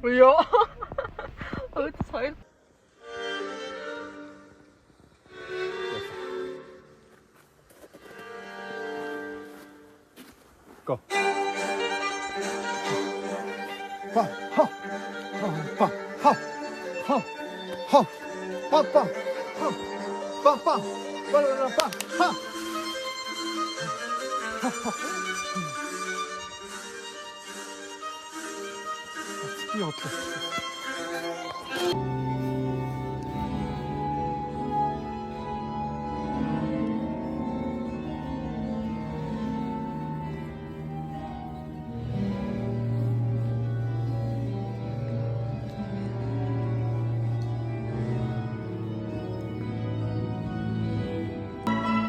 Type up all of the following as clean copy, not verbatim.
왜요? 왜 사이? Go. Pa, ha, pa, ha, ha, ha, pa, pa, ha, pa, pa, pa, ha. 스키 어떻게?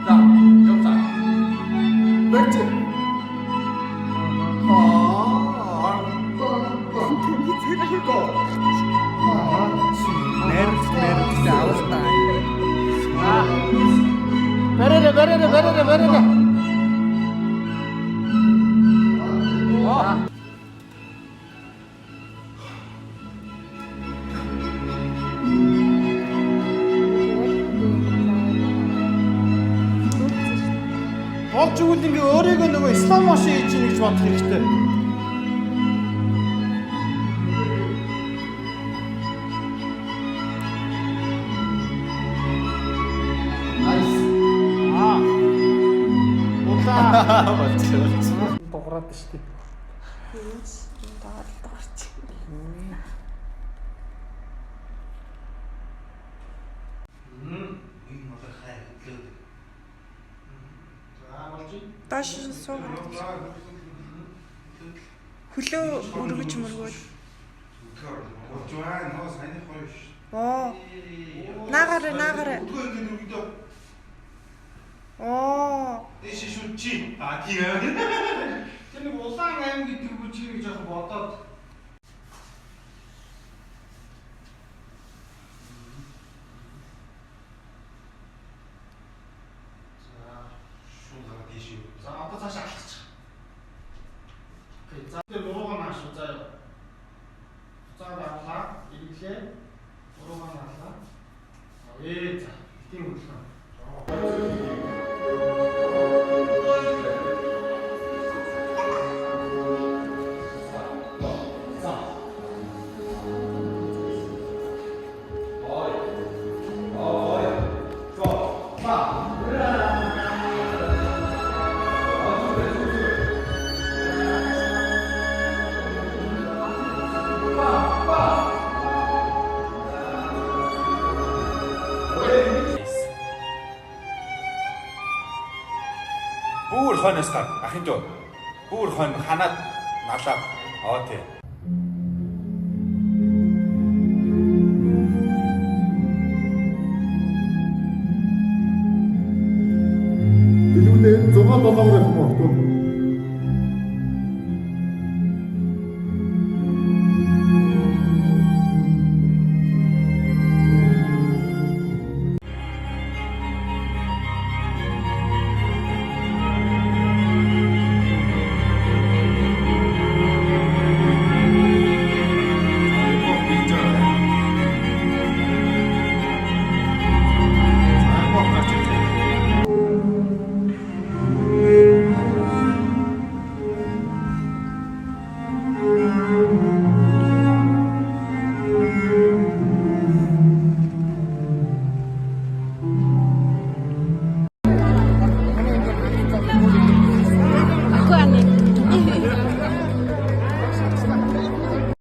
자, 옆사. 멸치. nervous అవస్థ. 베레레. Болж өгвөл ингээ өөрийгөө нөгөө слоу мошин хийж ийн гэж бодох хэрэгтэй. Найс. Болчихсон. Дуурайд штеп. Даш суугаад хөлөө өргөж мөргөөд оо наагаараа оо Дэш шүнчи тийм. Тэр нэг улаан аймаг гэдэг бүжгийг жоохон бодоод За одоо цааш алхаж. Окей. За тэр уруугаа нааш заяа. За даалаа. Ирэглээ. Уруугаа наалаа. За. Тийм үлдэн. Бүр хойноос таа ахын дөө. Бүр хойно ханаад налаа. Оо тий.